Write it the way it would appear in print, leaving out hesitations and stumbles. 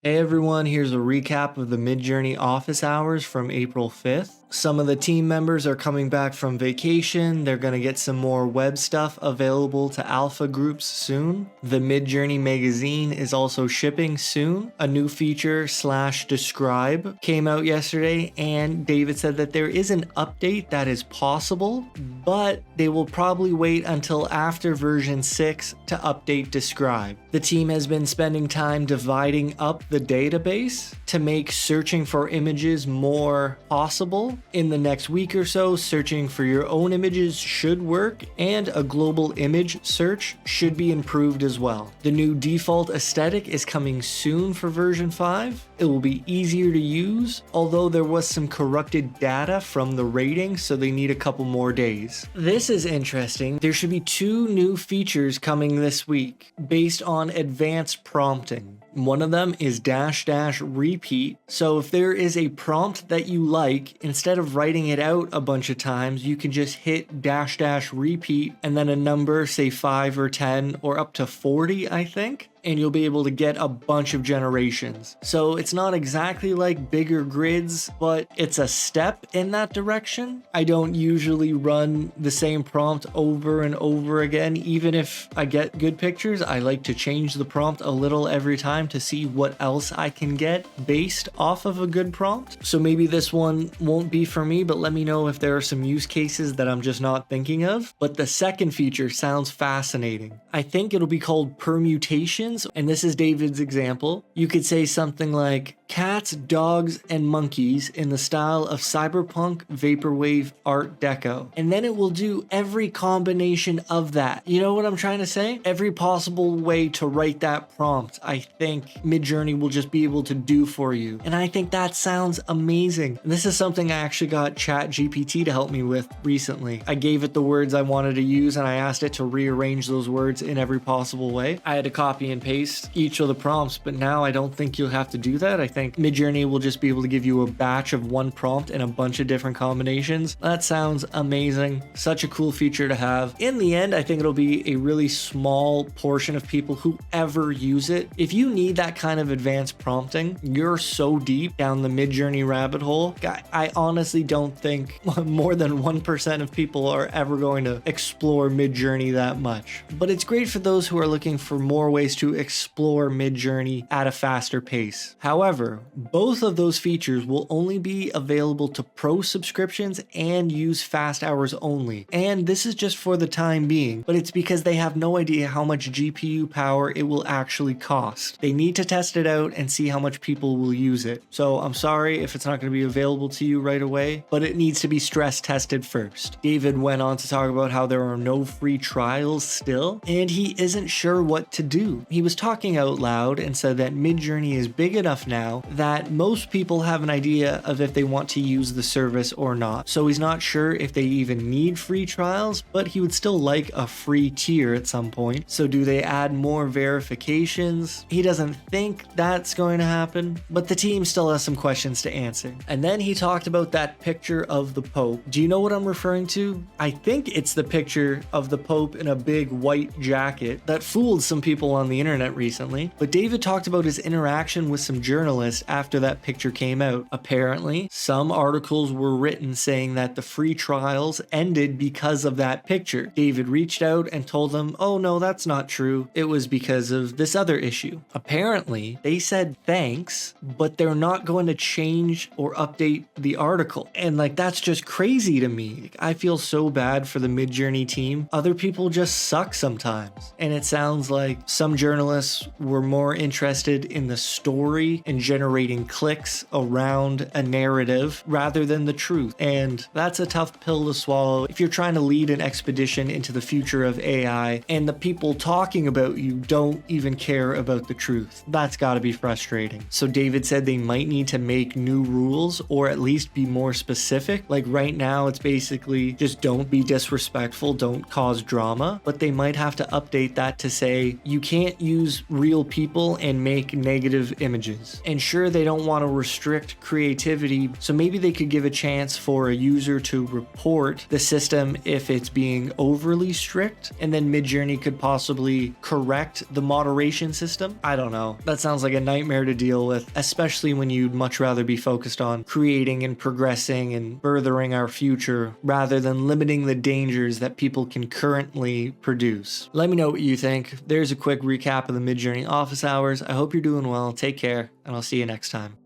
Hey everyone, here's a recap of the Midjourney Office Hours from April 5th. Some of the team members are coming back from vacation. They're going to get some more web stuff available to alpha groups soon. The Midjourney magazine is also shipping soon. A new feature /describe came out yesterday, and David said that there is an update that is possible, but they will probably wait until after version 6 to update describe. The team has been spending time dividing up the database to make searching for images more possible. In the next week or so, searching for your own images should work, and a global image search should be improved as well. The new default aesthetic is coming soon for version 5. It will be easier to use, although there was some corrupted data from the rating, so they need a couple more days. This is interesting. There should be 2 new features coming this week based on advanced prompting. One of them is --repeat. So if there is a prompt that you like, instead of writing it out a bunch of times, you can just hit --repeat and then a number, say 5 or 10 or up to 40, I think, and you'll be able to get a bunch of generations. So it's not exactly like bigger grids, but it's a step in that direction. I don't usually run the same prompt over and over again. Even if I get good pictures, I like to change the prompt a little every time to see what else I can get based off of a good prompt. So maybe this one won't be for me, but let me know if there are some use cases that I'm just not thinking of. But the second feature sounds fascinating. I think it'll be called Permutations. And this is David's example. You could say something like cats, dogs, and monkeys in the style of cyberpunk vaporwave art deco. And then it will do every combination of that. You know what I'm trying to say? Every possible way to write that prompt, I think Midjourney will just be able to do for you. And I think that sounds amazing. This is something I actually got ChatGPT to help me with recently. I gave it the words I wanted to use and I asked it to rearrange those words in every possible way. I had to copy and paste each of the prompts, but now I don't think you'll have to do that. I think Midjourney will just be able to give you a batch of one prompt in a bunch of different combinations. That sounds amazing. Such a cool feature to have. In the end, I think it'll be a really small portion of people who ever use it. If you need that kind of advanced prompting, you're so deep down the Midjourney rabbit hole. I honestly don't think more than 1% of people are ever going to explore Midjourney that much. But it's great for those who are looking for more ways to explore Midjourney at a faster pace. However, both of those features will only be available to pro subscriptions and use fast hours only. And this is just for the time being, but it's because they have no idea how much GPU power it will actually cost. They need to test it out and see how much people will use it. So I'm sorry if it's not going to be available to you right away, but it needs to be stress tested first. David went on to talk about how there are no free trials still, and he isn't sure what to do. He was talking out loud and said that Midjourney is big enough now that most people have an idea of if they want to use the service or not. So he's not sure if they even need free trials, but he would still like a free tier at some point. So do they add more verifications? He doesn't think that's going to happen, but the team still has some questions to answer. And then he talked about that picture of the Pope. Do you know what I'm referring to? I think it's the picture of the Pope in a big white jacket that fooled some people on the internet recently. But David talked about his interaction with some journalists after that picture came out. Apparently, some articles were written saying that the free trials ended because of that picture. David reached out and told them, oh no, that's not true. It was because of this other issue. Apparently, they said thanks, but they're not going to change or update the article. And like, that's just crazy to me. I feel so bad for the Midjourney team. Other people just suck sometimes. And it sounds like some journalists were more interested in the story and generating clicks around a narrative rather than the truth. And that's a tough pill to swallow if you're trying to lead an expedition into the future of AI and the people talking about you don't even care about the truth. That's got to be frustrating. So David said they might need to make new rules or at least be more specific. Like right now, it's basically just don't be disrespectful, don't cause drama, but they might have to update that to say you can't use real people and make negative images. And sure they don't want to restrict creativity, so maybe they could give a chance for a user to report the system if it's being overly strict, and then Midjourney could possibly correct the moderation system. I don't know. That sounds like a nightmare to deal with, especially when you'd much rather be focused on creating and progressing and furthering our future rather than limiting the dangers that people can currently produce. Let me know what you think. There's a quick recap of the Midjourney office hours. I hope you're doing well. Take care, and I'll see you next time.